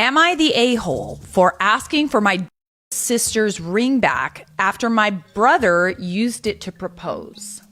Am I the a-hole for asking for my sister's ring back after my brother used it to propose?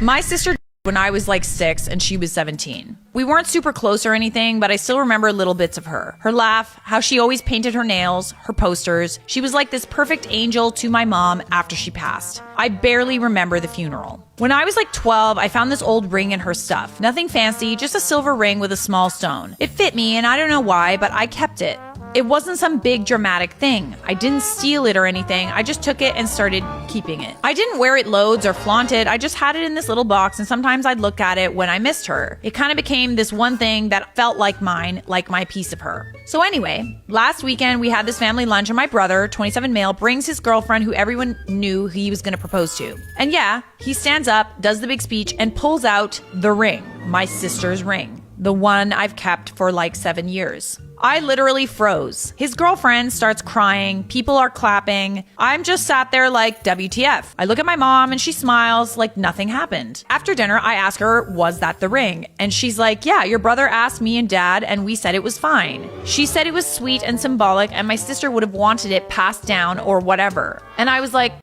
My sister when I was like 6 and she was 17. We weren't super close or anything, but I still remember little bits of her. Her laugh, how she always painted her nails, her posters. She was like this perfect angel to my mom after she passed. I barely remember the funeral. When I was like 12, I found this old ring in her stuff. Nothing fancy, just a silver ring with a small stone. It fit me and I don't know why, but I kept it. It wasn't some big dramatic thing. I didn't steal it or anything. I just took it and started keeping it. I didn't wear it loads or flaunt it. I just had it in this little box and sometimes I'd look at it when I missed her. It kind of became this one thing that felt like mine, like my piece of her. So anyway, last weekend we had this family lunch and my brother, 27 male, brings his girlfriend who everyone knew he was going to propose to. And yeah, he stands up, does the big speech and pulls out the ring, my sister's ring. The one I've kept for like 7 years. I literally froze. His girlfriend starts crying. People are clapping. I'm just sat there like, WTF. I look at my mom and she smiles like nothing happened. After dinner, I ask her, was that the ring? And she's like, yeah, your brother asked me and dad and we said it was fine. She said it was sweet and symbolic and my sister would have wanted it passed down or whatever. And I was like,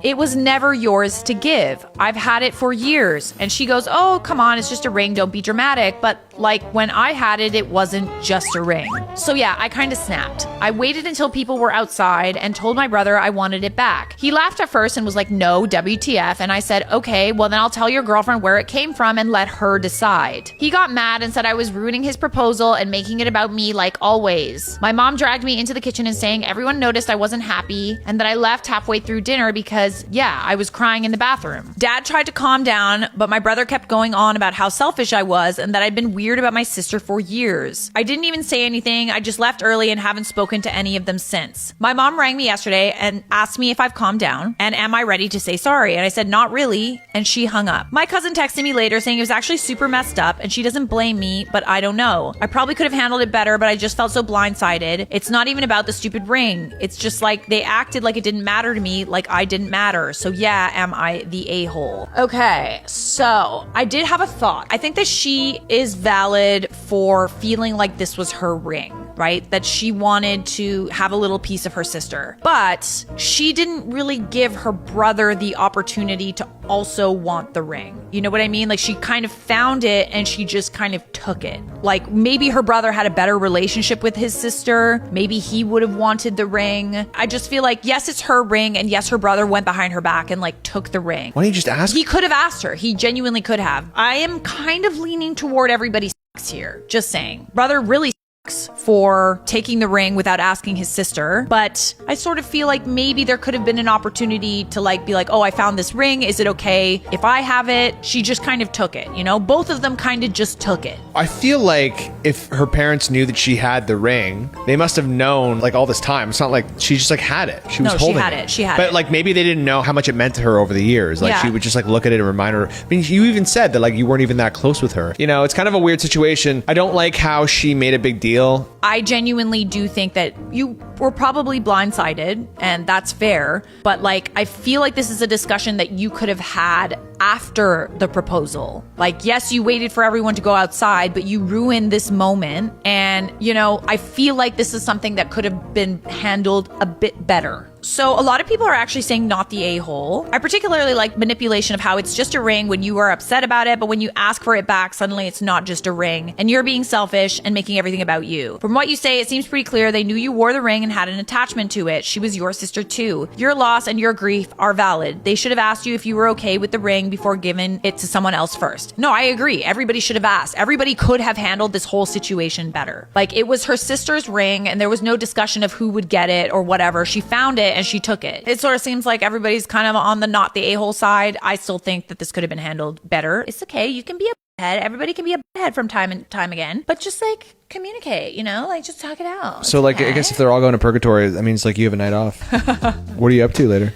it was never yours to give. I've had it for years. And she goes, oh, come on, it's just a ring. Don't be dramatic. But like when I had it, it wasn't just a ring. So yeah, I kind of snapped. I waited until people were outside and told my brother I wanted it back. He laughed at first and was like, no, WTF. And I said, okay, well then I'll tell your girlfriend where it came from and let her decide. He got mad and said I was ruining his proposal and making it about me like always. My mom dragged me into the kitchen and saying everyone noticed I wasn't happy and that I left halfway through dinner because yeah, I was crying in the bathroom. Dad tried to calm down, but my brother kept going on about how selfish I was and that I'd been weird about my sister for years. I didn't even say anything. I just left early and haven't spoken to any of them since. My mom rang me yesterday and asked me if I've calmed down and am I ready to say sorry? And I said, not really. And she hung up. My cousin texted me later saying it was actually super messed up and she doesn't blame me, but I don't know. I probably could have handled it better, but I just felt so blindsided. It's not even about the stupid ring. It's just like they acted like it didn't matter to me, like I didn't matter. So yeah, am I the a-hole? Okay, so I did have a thought. I think that she is valid for feeling like this was her ring, right? That she wanted to have a little piece of her sister. But she didn't really give her brother the opportunity to also want the ring. You know what I mean? Like she kind of found it and she just kind of took it. Like maybe her brother had a better relationship with his sister. Maybe he would have wanted the ring. I just feel like, yes, it's her ring. And yes, her brother went behind her back and like took the ring. Why don't you just ask? He could have asked her. He genuinely could have. I am kind of leaning toward everybody sucks here. Just saying. Brother really for taking the ring without asking his sister, but I sort of feel like maybe there could have been an opportunity to like be like, oh, I found this ring, is it okay if I have it? She just kind of took it, you know? Both of them kind of just took it. I feel like if her parents knew that she had the ring, they must have known like all this time. It's not like she just like had it. She was holding it. She had it. But like maybe they didn't know how much it meant to her over the years. Like she would just like look at it and remind her. I mean, you even said that like you weren't even that close with her. You know, it's kind of a weird situation. I don't like how she made a big deal. I genuinely do think that you were probably blindsided, and that's fair. But like, I feel like this is a discussion that you could have had after the proposal. Like, yes, you waited for everyone to go outside, but you ruined this moment. And, you know, I feel like this is something that could have been handled a bit better. So a lot of people are actually saying not the a-hole. I particularly like manipulation of how it's just a ring when you are upset about it, but when you ask for it back, suddenly it's not just a ring and you're being selfish and making everything about you. From what you say, it seems pretty clear they knew you wore the ring and had an attachment to it. She was your sister too. Your loss and your grief are valid. They should have asked you if you were okay with the ring before giving it to someone else first. No, I agree. Everybody should have asked. Everybody could have handled this whole situation better. Like, it was her sister's ring and there was no discussion of who would get it or whatever. She found it and she took it. It sort of seems like everybody's kind of on the not the a-hole side. I still think that this could have been handled better. It's okay. You can be a head. Everybody can be a head from time and time again, but just like communicate, you know, like just talk it out. So like, I guess if they're all going to purgatory, that means like you have a night off. What are you up to later?